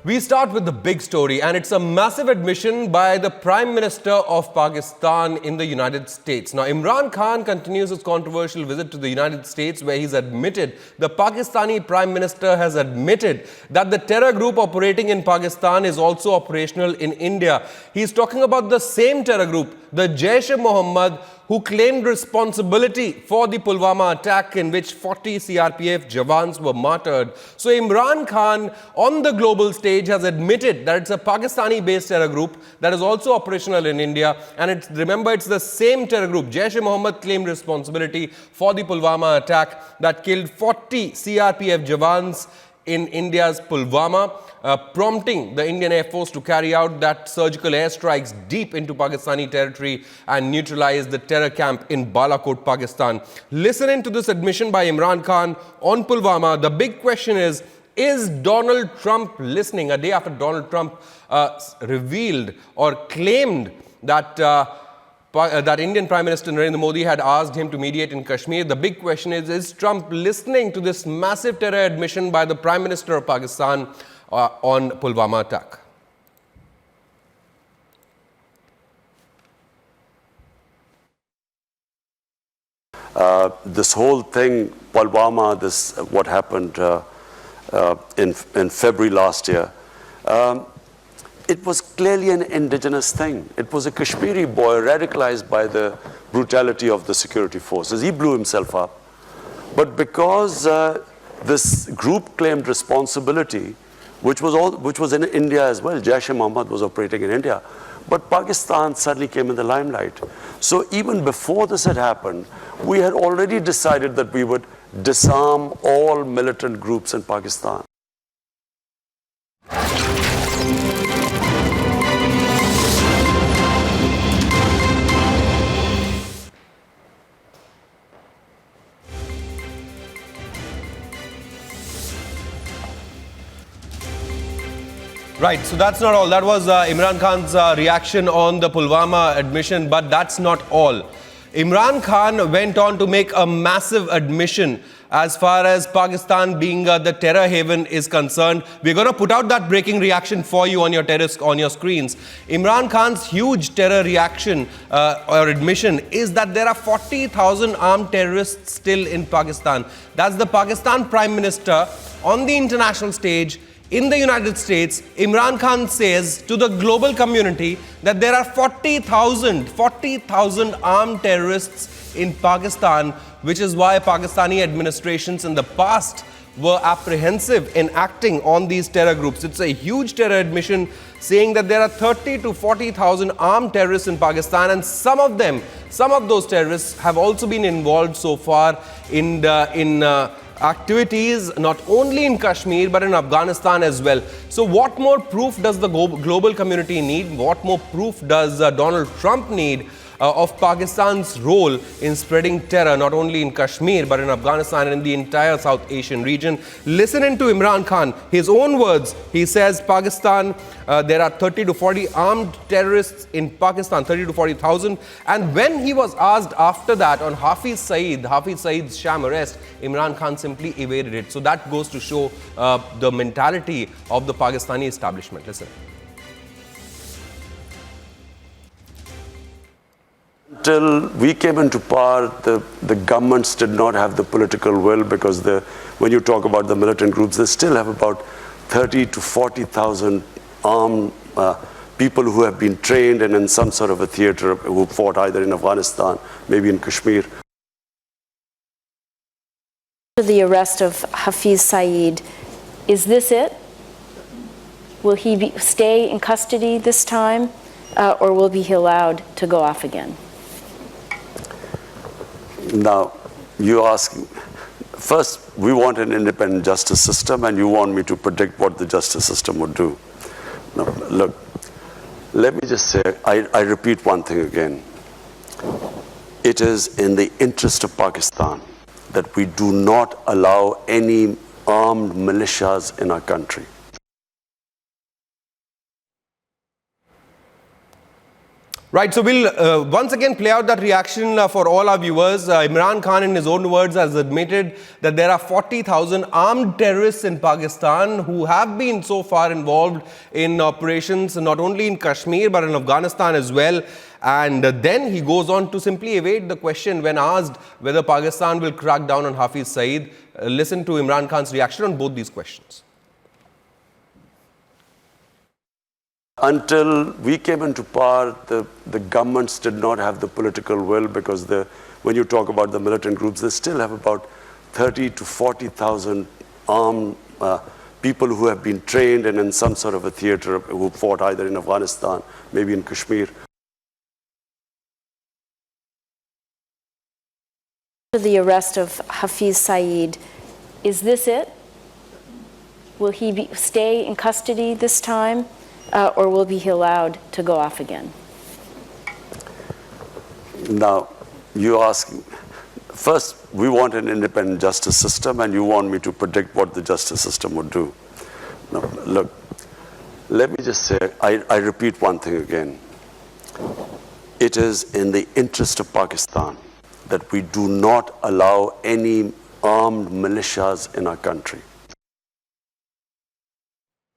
We start with the big story, and it's a massive admission by the Prime Minister of Pakistan in the United States. Now, Imran Khan continues his controversial visit to the United States, where he's admitted, the Pakistani Prime Minister has admitted that the terror group operating in Pakistan is also operational in India. He's talking about the same terror group, the Jaish-e-Mohammed, who claimed responsibility for the Pulwama attack in which 40 CRPF Jawans were martyred. So Imran Khan on the global stage has admitted that it's a Pakistani-based terror group that is also operational in India. And remember, it's the same terror group. Jaish-e-Mohammed claimed responsibility for the Pulwama attack that killed 40 CRPF Jawans in India's Pulwama, prompting the Indian Air Force to carry out that surgical airstrikes deep into Pakistani territory and neutralize the terror camp in Balakot, Pakistan. Listening to this admission by Imran Khan on Pulwama, the big question is Donald Trump listening? A day after Donald Trump revealed or claimed that Indian Prime Minister Narendra Modi had asked him to mediate in Kashmir. The big question is Trump listening to this massive terror admission by the Prime Minister of Pakistan on Pulwama attack? This whole thing, Pulwama, what happened in February last year, it was clearly an indigenous thing. It was a Kashmiri boy radicalized by the brutality of the security forces. He blew himself up. But because this group claimed responsibility, which was in India as well, Jaish-e-Mohammed was operating in India, but Pakistan suddenly came in the limelight. So even before this had happened, we had already decided that we would disarm all militant groups in Pakistan. Right, so that's not all. That was Imran Khan's reaction on the Pulwama admission, but that's not all. Imran Khan went on to make a massive admission as far as Pakistan being the terror haven is concerned. We're going to put out that breaking reaction for you on your screens. Imran Khan's huge terror reaction or admission is that there are 40,000 armed terrorists still in Pakistan. That's the Pakistan Prime Minister on the international stage. In the United States, Imran Khan says to the global community that there are 40,000 armed terrorists in Pakistan, which is why Pakistani administrations in the past were apprehensive in acting on these terror groups. It's a huge terror admission saying that there are 30 to 40,000 armed terrorists in Pakistan, and some of those terrorists have also been involved so far in activities not only in Kashmir but in Afghanistan as well. So what more proof does the global community need? What more proof does Donald Trump need of Pakistan's role in spreading terror not only in Kashmir but in Afghanistan and in the entire South Asian region? Listening to Imran Khan, his own words, he says Pakistan, there are 30 to 40 armed terrorists in Pakistan, 30 to 40,000. And when he was asked after that on Hafiz Saeed's sham arrest, Imran Khan simply evaded it. So that goes to show the mentality of the Pakistani establishment. Listen. Until we came into power, the governments did not have the political will, because when you talk about the militant groups, they still have about 30 to 40,000 armed people who have been trained and in some sort of a theater, who fought either in Afghanistan, maybe in Kashmir. The arrest of Hafiz Saeed, is this it? Will he stay in custody this time, or will he be allowed to go off again? Now, you ask, first, we want an independent justice system, and you want me to predict what the justice system would do. Now, look, let me just say, I repeat one thing again. It is in the interest of Pakistan that we do not allow any armed militias in our country. Right, so we'll once again play out that reaction for all our viewers. Imran Khan, in his own words, has admitted that there are 40,000 armed terrorists in Pakistan who have been so far involved in operations not only in Kashmir but in Afghanistan as well. And then he goes on to simply evade the question when asked whether Pakistan will crack down on Hafiz Saeed. Listen to Imran Khan's reaction on both these questions. Until we came into power, the governments did not have the political will, because when you talk about the militant groups, they still have about 30 to 40,000 armed people who have been trained and in some sort of a theater, who fought either in Afghanistan, maybe in Kashmir. The arrest of Hafiz Saeed, is this it? Will he stay in custody this time? Or will he be allowed to go off again? Now, you ask, first, we want an independent justice system, and you want me to predict what the justice system would do. Now, look, let me just say, I repeat one thing again. It is in the interest of Pakistan that we do not allow any armed militias in our country.